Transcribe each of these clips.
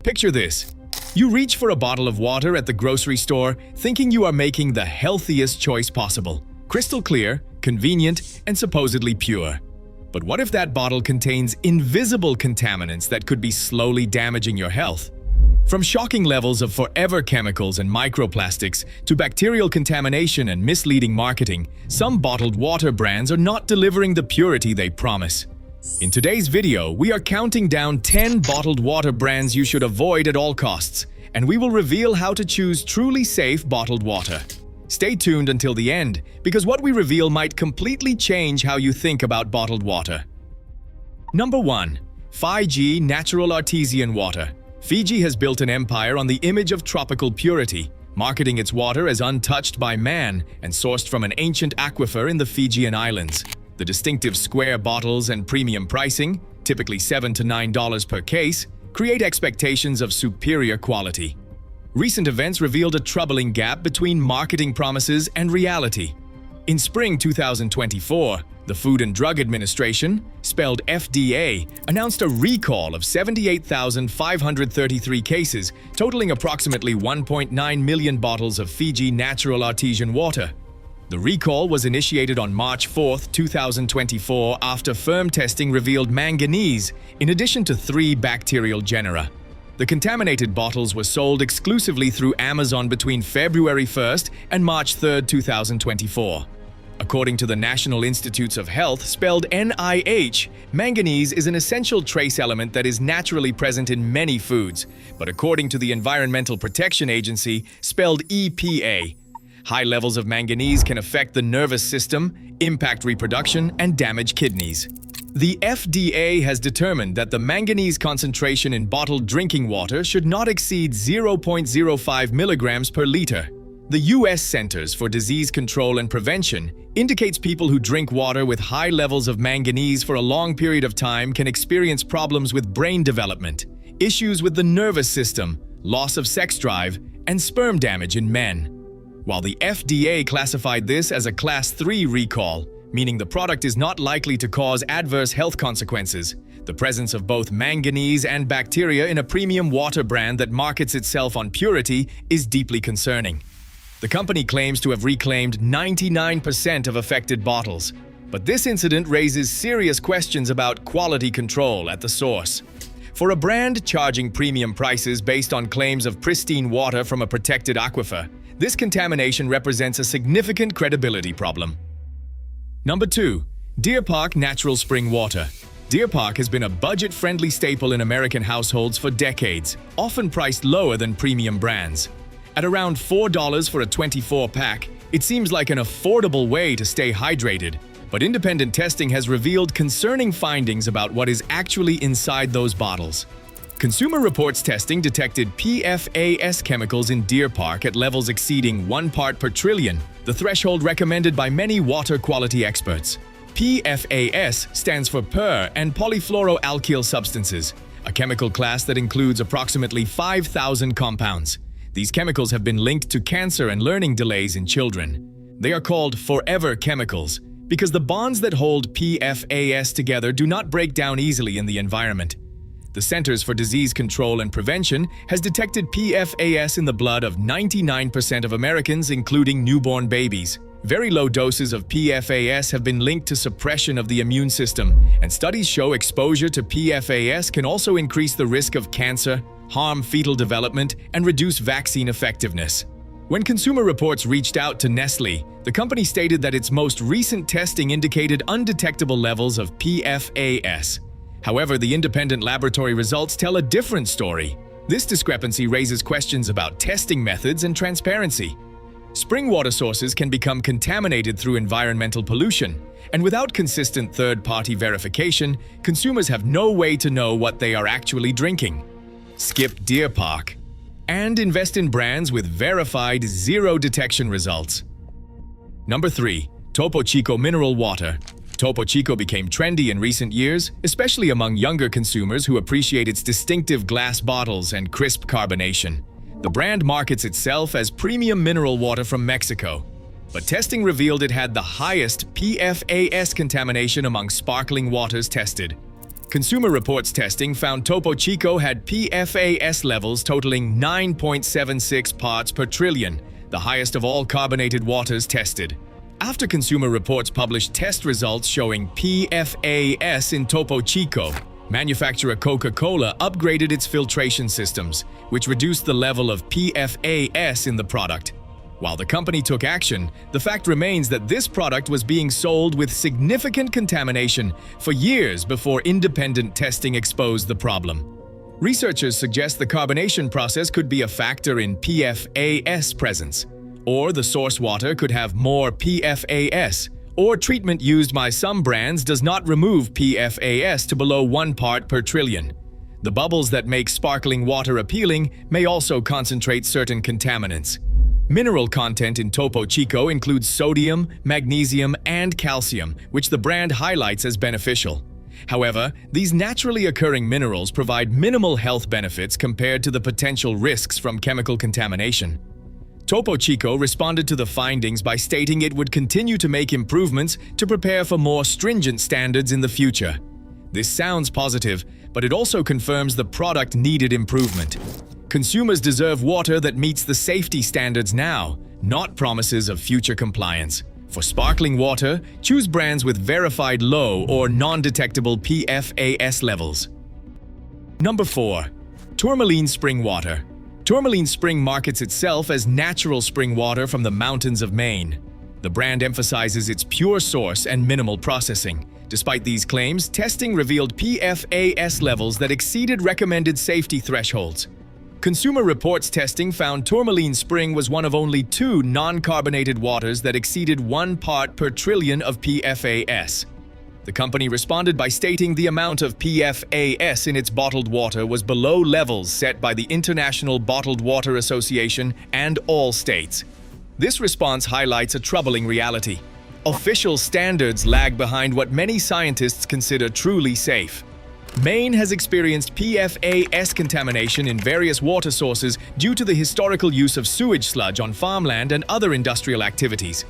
Picture this. You reach for a bottle of water at the grocery store, thinking you are making the healthiest choice possible. Crystal clear, convenient, and supposedly pure. But what if that bottle contains invisible contaminants that could be slowly damaging your health? From shocking levels of forever chemicals and microplastics to bacterial contamination and misleading marketing, some bottled water brands are not delivering the purity they promise. In today's video, we are counting down 10 bottled water brands you should avoid at all costs, and we will reveal how to choose truly safe bottled water. Stay tuned until the end, because what we reveal might completely change how you think about bottled water. Number 1. Fiji Natural Artesian Water. Fiji has built an empire on the image of tropical purity, marketing its water as untouched by man and sourced from an ancient aquifer in the Fijian Islands. The distinctive square bottles and premium pricing, typically $7 to $9 per case, create expectations of superior quality. Recent events revealed a troubling gap between marketing promises and reality. In spring 2024, the Food and Drug Administration, spelled FDA, announced a recall of 78,533 cases, totaling approximately 1.9 million bottles of Fiji natural artesian water. The recall was initiated on March 4, 2024 after firm testing revealed manganese, in addition to 3 bacterial genera. The contaminated bottles were sold exclusively through Amazon between February 1 and March 3, 2024. According to the National Institutes of Health, spelled NIH, manganese is an essential trace element that is naturally present in many foods, but according to the Environmental Protection Agency, spelled EPA, high levels of manganese can affect the nervous system, impact reproduction, and damage kidneys. The FDA has determined that the manganese concentration in bottled drinking water should not exceed 0.05 milligrams per liter. The U.S. Centers for Disease Control and Prevention indicates people who drink water with high levels of manganese for a long period of time can experience problems with brain development, issues with the nervous system, loss of sex drive, and sperm damage in men. While the FDA classified this as a Class 3 recall, meaning the product is not likely to cause adverse health consequences, the presence of both manganese and bacteria in a premium water brand that markets itself on purity is deeply concerning. The company claims to have reclaimed 99% of affected bottles, but this incident raises serious questions about quality control at the source. For a brand charging premium prices based on claims of pristine water from a protected aquifer, this contamination represents a significant credibility problem. Number 2. Deer Park Natural Spring Water. Deer Park has been a budget-friendly staple in American households for decades, often priced lower than premium brands. At around $4 for a 24-pack, it seems like an affordable way to stay hydrated, but independent testing has revealed concerning findings about what is actually inside those bottles. Consumer Reports testing detected PFAS chemicals in Deer Park at levels exceeding 1 part per trillion, the threshold recommended by many water quality experts. PFAS stands for per- and polyfluoroalkyl substances, a chemical class that includes approximately 5,000 compounds. These chemicals have been linked to cancer and learning delays in children. They are called forever chemicals because the bonds that hold PFAS together do not break down easily in the environment. The Centers for Disease Control and Prevention has detected PFAS in the blood of 99% of Americans, including newborn babies. Very low doses of PFAS have been linked to suppression of the immune system, and studies show exposure to PFAS can also increase the risk of cancer, harm fetal development, and reduce vaccine effectiveness. When Consumer Reports reached out to Nestle, the company stated that its most recent testing indicated undetectable levels of PFAS. However, the independent laboratory results tell a different story. This discrepancy raises questions about testing methods and transparency. Spring water sources can become contaminated through environmental pollution, and without consistent third-party verification, consumers have no way to know what they are actually drinking. Skip Deer Park and invest in brands with verified zero-detection results. Number 3. Topo Chico Mineral Water. Topo Chico became trendy in recent years, especially among younger consumers who appreciate its distinctive glass bottles and crisp carbonation. The brand markets itself as premium mineral water from Mexico, but testing revealed it had the highest PFAS contamination among sparkling waters tested. Consumer Reports testing found Topo Chico had PFAS levels totaling 9.76 parts per trillion, the highest of all carbonated waters tested. After Consumer Reports published test results showing PFAS in Topo Chico, manufacturer Coca-Cola upgraded its filtration systems, which reduced the level of PFAS in the product. While the company took action, the fact remains that this product was being sold with significant contamination for years before independent testing exposed the problem. Researchers suggest the carbonation process could be a factor in PFAS presence, or the source water could have more PFAS, or treatment used by some brands does not remove PFAS to below 1 part per trillion. The bubbles that make sparkling water appealing may also concentrate certain contaminants. Mineral content in Topo Chico includes sodium, magnesium, and calcium, which the brand highlights as beneficial. However, these naturally occurring minerals provide minimal health benefits compared to the potential risks from chemical contamination. Topo Chico responded to the findings by stating it would continue to make improvements to prepare for more stringent standards in the future. This sounds positive, but it also confirms the product needed improvement. Consumers deserve water that meets the safety standards now, not promises of future compliance. For sparkling water, choose brands with verified low or non-detectable PFAS levels. Number 4. Tourmaline Spring Water. Tourmaline Spring markets itself as natural spring water from the mountains of Maine. The brand emphasizes its pure source and minimal processing. Despite these claims, testing revealed PFAS levels that exceeded recommended safety thresholds. Consumer Reports testing found Tourmaline Spring was one of only 2 non-carbonated waters that exceeded 1 part per trillion of PFAS. The company responded by stating the amount of PFAS in its bottled water was below levels set by the International Bottled Water Association and all states. This response highlights a troubling reality. Official standards lag behind what many scientists consider truly safe. Maine has experienced PFAS contamination in various water sources due to the historical use of sewage sludge on farmland and other industrial activities.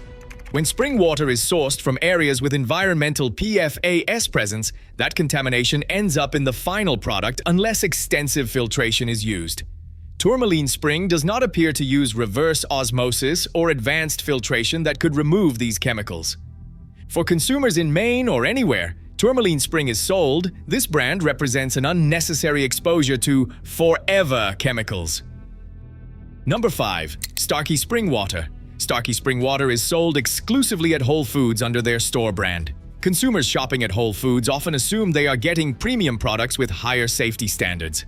When spring water is sourced from areas with environmental PFAS presence, that contamination ends up in the final product unless extensive filtration is used. Tourmaline Spring does not appear to use reverse osmosis or advanced filtration that could remove these chemicals. For consumers in Maine or anywhere, Tourmaline Spring is sold, this brand represents an unnecessary exposure to forever chemicals. Number 5. Starkey Spring Water. Starkey Spring Water is sold exclusively at Whole Foods under their store brand. Consumers shopping at Whole Foods often assume they are getting premium products with higher safety standards.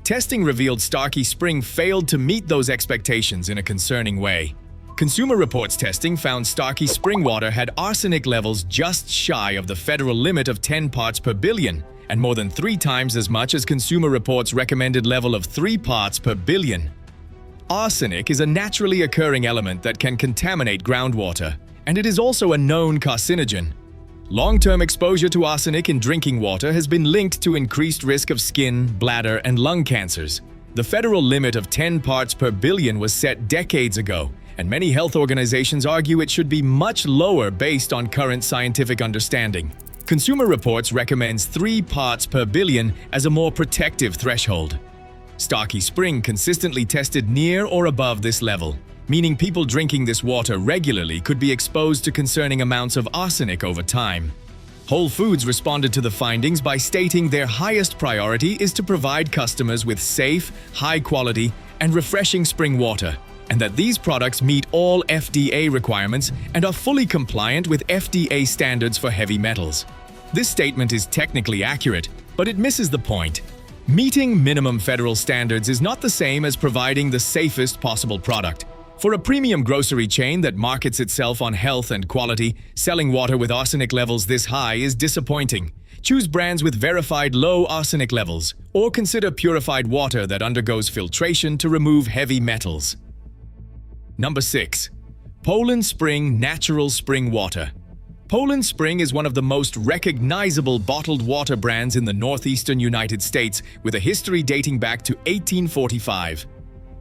Testing revealed Starkey Spring failed to meet those expectations in a concerning way. Consumer Reports testing found Starkey Spring Water had arsenic levels just shy of the federal limit of 10 parts per billion, and more than 3 times as much as Consumer Reports' recommended level of 3 parts per billion. Arsenic is a naturally occurring element that can contaminate groundwater, and it is also a known carcinogen. Long-term exposure to arsenic in drinking water has been linked to increased risk of skin, bladder, and lung cancers. The federal limit of 10 parts per billion was set decades ago, and many health organizations argue it should be much lower based on current scientific understanding. Consumer Reports recommends 3 parts per billion as a more protective threshold. Starkey Spring consistently tested near or above this level, meaning people drinking this water regularly could be exposed to concerning amounts of arsenic over time. Whole Foods responded to the findings by stating their highest priority is to provide customers with safe, high-quality, and refreshing spring water, and that these products meet all FDA requirements and are fully compliant with FDA standards for heavy metals. This statement is technically accurate, but it misses the point. Meeting minimum federal standards is not the same as providing the safest possible product. For a premium grocery chain that markets itself on health and quality, selling water with arsenic levels this high is disappointing. Choose brands with verified low arsenic levels, or consider purified water that undergoes filtration to remove heavy metals. Number 6. Poland Spring Natural Spring Water. Poland Spring is one of the most recognizable bottled water brands in the northeastern United States, with a history dating back to 1845.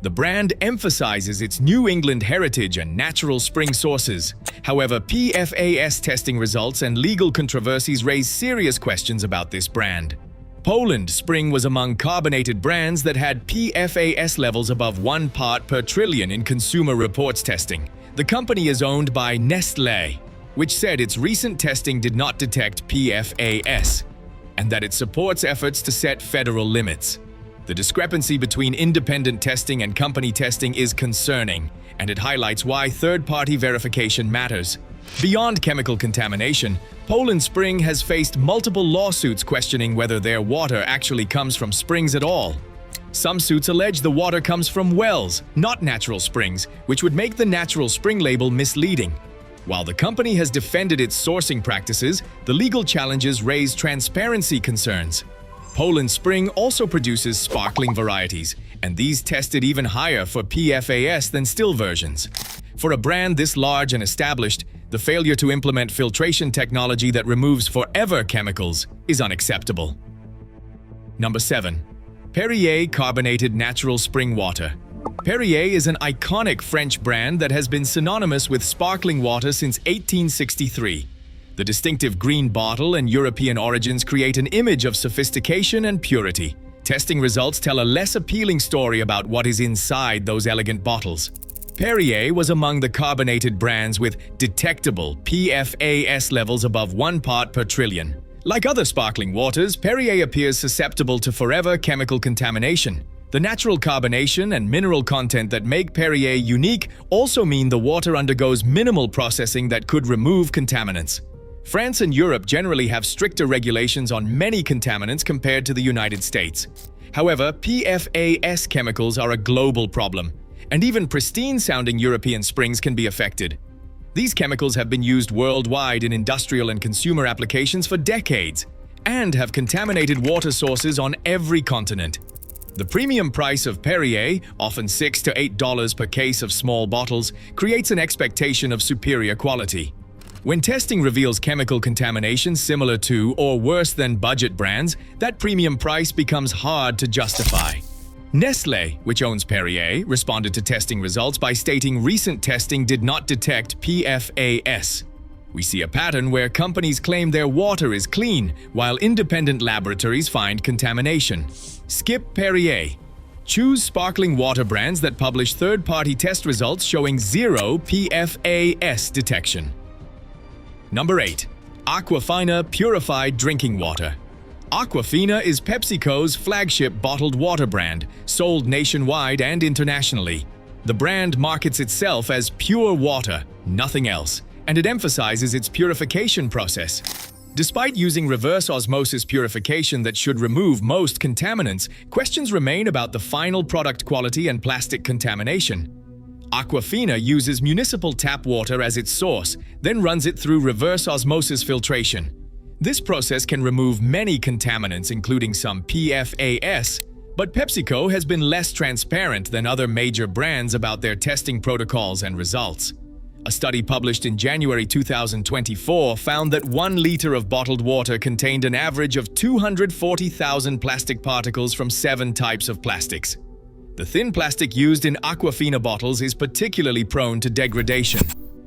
The brand emphasizes its New England heritage and natural spring sources. However, PFAS testing results and legal controversies raise serious questions about this brand. Poland Spring was among carbonated brands that had PFAS levels above 1 part per trillion in Consumer Reports testing. The company is owned by Nestle, which said its recent testing did not detect PFAS, and that it supports efforts to set federal limits. The discrepancy between independent testing and company testing is concerning, and it highlights why third-party verification matters. Beyond chemical contamination, Poland Spring has faced multiple lawsuits questioning whether their water actually comes from springs at all. Some suits allege the water comes from wells, not natural springs, which would make the natural spring label misleading. While the company has defended its sourcing practices, the legal challenges raise transparency concerns. Poland Spring also produces sparkling varieties, and these tested even higher for PFAS than still versions. For a brand this large and established, the failure to implement filtration technology that removes forever chemicals is unacceptable. Number 7. Perrier Carbonated Natural Spring Water. Perrier is an iconic French brand that has been synonymous with sparkling water since 1863. The distinctive green bottle and European origins create an image of sophistication and purity. Testing results tell a less appealing story about what is inside those elegant bottles. Perrier was among the carbonated brands with detectable PFAS levels above 1 part per trillion. Like other sparkling waters, Perrier appears susceptible to forever chemical contamination. The natural carbonation and mineral content that make Perrier unique also mean the water undergoes minimal processing that could remove contaminants. France and Europe generally have stricter regulations on many contaminants compared to the United States. However, PFAS chemicals are a global problem, and even pristine-sounding European springs can be affected. These chemicals have been used worldwide in industrial and consumer applications for decades, and have contaminated water sources on every continent. The premium price of Perrier, often $6 to $8 per case of small bottles, creates an expectation of superior quality. When testing reveals chemical contamination similar to or worse than budget brands, that premium price becomes hard to justify. Nestle, which owns Perrier, responded to testing results by stating recent testing did not detect PFAS. We see a pattern where companies claim their water is clean, while independent laboratories find contamination. Skip Perrier. Choose sparkling water brands that publish third-party test results showing zero PFAS detection. Number 8. Aquafina Purified Drinking Water. Aquafina is PepsiCo's flagship bottled water brand, sold nationwide and internationally. The brand markets itself as pure water, nothing else, and it emphasizes its purification process. Despite using reverse osmosis purification that should remove most contaminants, questions remain about the final product quality and plastic contamination. Aquafina uses municipal tap water as its source, then runs it through reverse osmosis filtration. This process can remove many contaminants, including some PFAS, but PepsiCo has been less transparent than other major brands about their testing protocols and results. A study published in January 2024 found that 1 liter of bottled water contained an average of 240,000 plastic particles from 7 types of plastics. The thin plastic used in Aquafina bottles is particularly prone to degradation.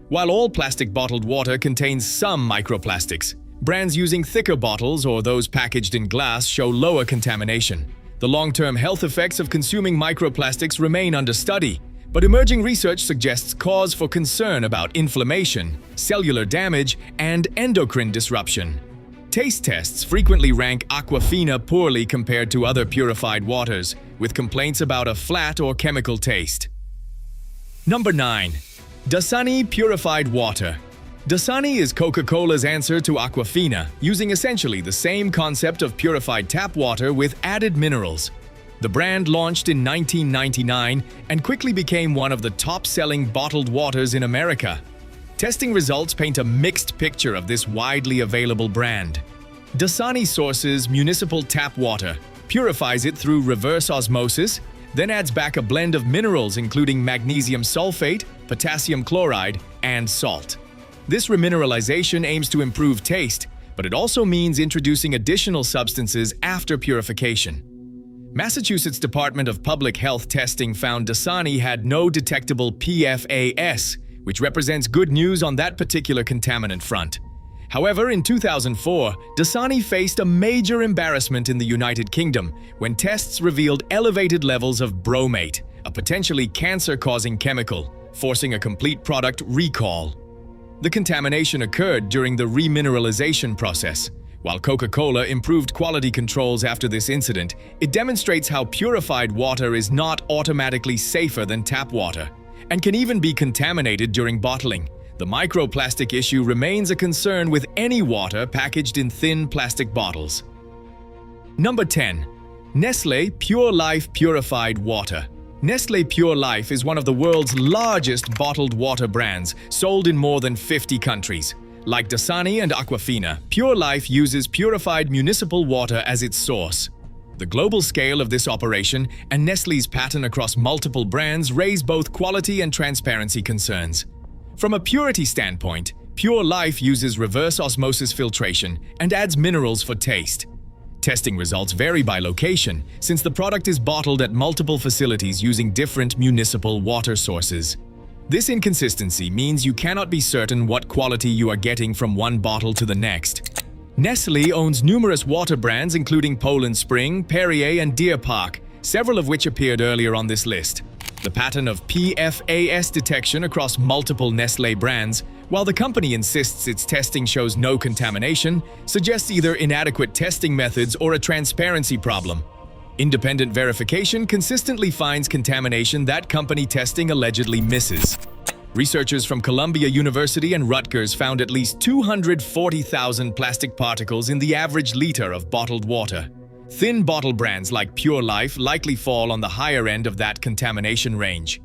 While all plastic bottled water contains some microplastics, brands using thicker bottles or those packaged in glass show lower contamination. The long-term health effects of consuming microplastics remain under study, but emerging research suggests cause for concern about inflammation, cellular damage, and endocrine disruption. Taste tests frequently rank Aquafina poorly compared to other purified waters, with complaints about a flat or chemical taste. Number 9. Dasani Purified Water. Dasani is Coca-Cola's answer to Aquafina, using essentially the same concept of purified tap water with added minerals. The brand launched in 1999 and quickly became one of the top-selling bottled waters in America. Testing results paint a mixed picture of this widely available brand. Dasani sources municipal tap water, purifies it through reverse osmosis, then adds back a blend of minerals including magnesium sulfate, potassium chloride, and salt. This remineralization aims to improve taste, but it also means introducing additional substances after purification. Massachusetts Department of Public Health testing found Dasani had no detectable PFAS, which represents good news on that particular contaminant front. However, in 2004, Dasani faced a major embarrassment in the United Kingdom when tests revealed elevated levels of bromate, a potentially cancer-causing chemical, forcing a complete product recall. The contamination occurred during the remineralization process. While Coca-Cola improved quality controls after this incident, it demonstrates how purified water is not automatically safer than tap water, and can even be contaminated during bottling. The microplastic issue remains a concern with any water packaged in thin plastic bottles. Number 10. Nestle Pure Life Purified Water. Nestle Pure Life is one of the world's largest bottled water brands, sold in more than 50 countries. Like Dasani and Aquafina, Pure Life uses purified municipal water as its source. The global scale of this operation and Nestle's pattern across multiple brands raise both quality and transparency concerns. From a purity standpoint, Pure Life uses reverse osmosis filtration and adds minerals for taste. Testing results vary by location, since the product is bottled at multiple facilities using different municipal water sources. This inconsistency means you cannot be certain what quality you are getting from one bottle to the next. Nestle owns numerous water brands including Tourmaline Spring, Perrier, and Deer Park, several of which appeared earlier on this list. The pattern of PFAS detection across multiple Nestle brands, while the company insists its testing shows no contamination, suggests either inadequate testing methods or a transparency problem. Independent verification consistently finds contamination that company testing allegedly misses. Researchers from Columbia University and Rutgers found at least 240,000 plastic particles in the average liter of bottled water. Thin bottle brands like Pure Life likely fall on the higher end of that contamination range.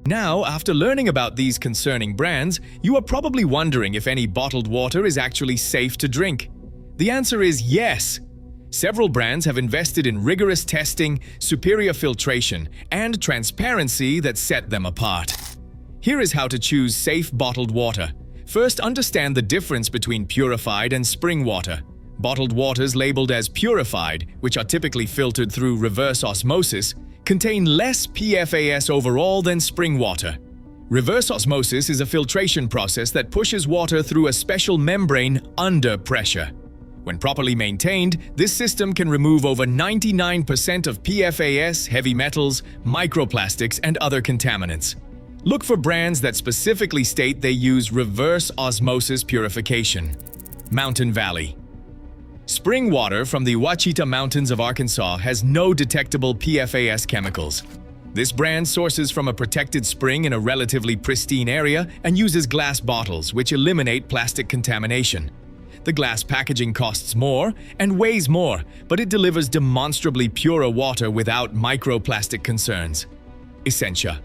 Now, after learning about these concerning brands, you are probably wondering if any bottled water is actually safe to drink. The answer is yes. Several brands have invested in rigorous testing, superior filtration, and transparency that set them apart. Here is how to choose safe bottled water. First, understand the difference between purified and spring water. Bottled waters labeled as purified, which are typically filtered through reverse osmosis, contain less PFAS overall than spring water. Reverse osmosis is a filtration process that pushes water through a special membrane under pressure. When properly maintained, this system can remove over 99% of PFAS, heavy metals, microplastics, and other contaminants. Look for brands that specifically state they use reverse osmosis purification. Mountain Valley. Spring water from the Ouachita Mountains of Arkansas has no detectable PFAS chemicals. This brand sources from a protected spring in a relatively pristine area and uses glass bottles, which eliminate plastic contamination. The glass packaging costs more and weighs more, but it delivers demonstrably purer water without microplastic concerns. Essentia.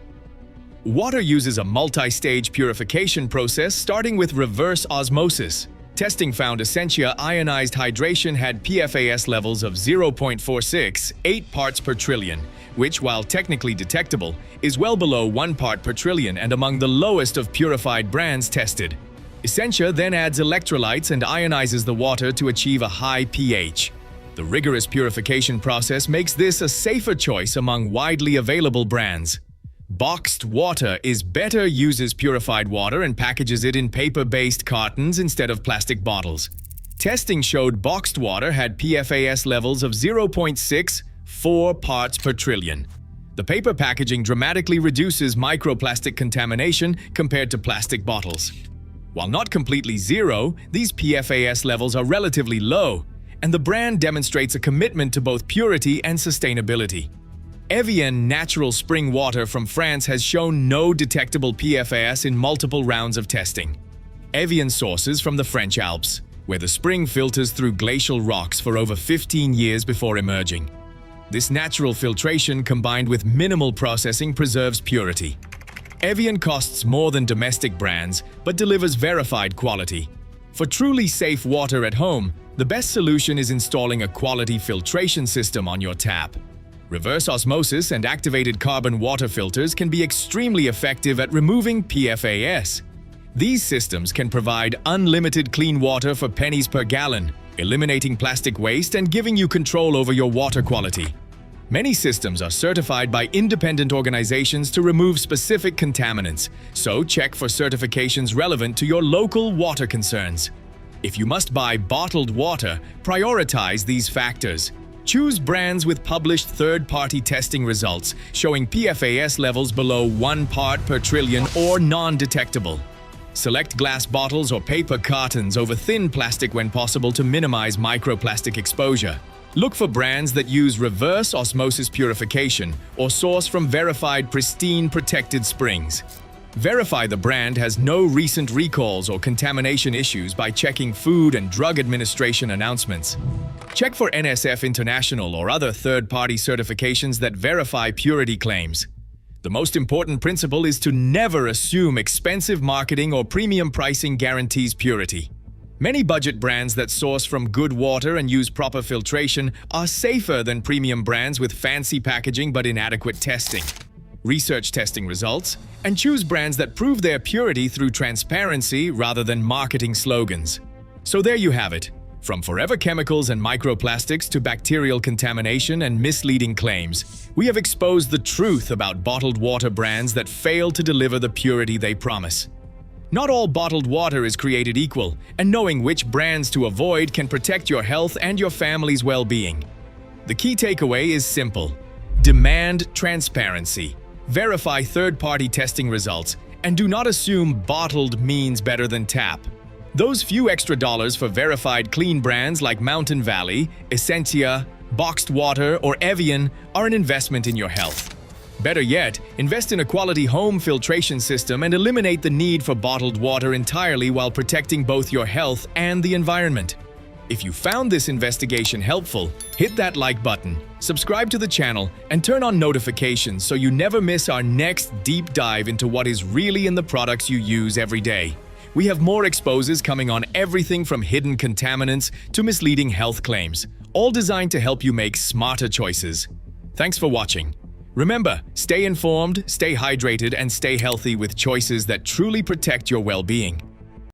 Water uses a multi-stage purification process starting with reverse osmosis. Testing found Essentia ionized hydration had PFAS levels of 0.46, 8 parts per trillion, which, while technically detectable, is well below 1 part per trillion and among the lowest of purified brands tested. Essentia then adds electrolytes and ionizes the water to achieve a high pH. The rigorous purification process makes this a safer choice among widely available brands. Boxed Water is better, uses purified water and packages it in paper-based cartons instead of plastic bottles. Testing showed boxed water had PFAS levels of 0.64 parts per trillion. The paper packaging dramatically reduces microplastic contamination compared to plastic bottles. While not completely zero, these PFAS levels are relatively low, and the brand demonstrates a commitment to both purity and sustainability. Evian natural spring water from France has shown no detectable PFAS in multiple rounds of testing. Evian sources from the French Alps, where the spring filters through glacial rocks for over 15 years before emerging. This natural filtration combined with minimal processing preserves purity. Evian costs more than domestic brands, but delivers verified quality. For truly safe water at home, the best solution is installing a quality filtration system on your tap. Reverse osmosis and activated carbon water filters can be extremely effective at removing PFAS. These systems can provide unlimited clean water for pennies per gallon, eliminating plastic waste and giving you control over your water quality. Many systems are certified by independent organizations to remove specific contaminants, so check for certifications relevant to your local water concerns. If you must buy bottled water, prioritize these factors. Choose brands with published third-party testing results showing PFAS levels below 1 part per trillion or non-detectable. Select glass bottles or paper cartons over thin plastic when possible to minimize microplastic exposure. Look for brands that use reverse osmosis purification or source from verified pristine protected springs. Verify the brand has no recent recalls or contamination issues by checking Food and Drug Administration announcements. Check for NSF International or other third-party certifications that verify purity claims. The most important principle is to never assume expensive marketing or premium pricing guarantees purity. Many budget brands that source from good water and use proper filtration are safer than premium brands with fancy packaging but inadequate testing. Research testing results, and choose brands that prove their purity through transparency rather than marketing slogans. So there you have it. From forever chemicals and microplastics to bacterial contamination and misleading claims, we have exposed the truth about bottled water brands that fail to deliver the purity they promise. Not all bottled water is created equal, and knowing which brands to avoid can protect your health and your family's well-being. The key takeaway is simple: demand transparency. Verify third-party testing results, and do not assume bottled means better than tap. Those few extra dollars for verified clean brands like Mountain Valley, Essentia, Boxed Water, or Evian are an investment in your health. Better yet, invest in a quality home filtration system and eliminate the need for bottled water entirely while protecting both your health and the environment. If you found this investigation helpful, hit that like button, subscribe to the channel, and turn on notifications so you never miss our next deep dive into what is really in the products you use every day. We have more exposes coming on everything from hidden contaminants to misleading health claims, all designed to help you make smarter choices. Thanks for watching. Remember, stay informed, stay hydrated, and stay healthy with choices that truly protect your well-being.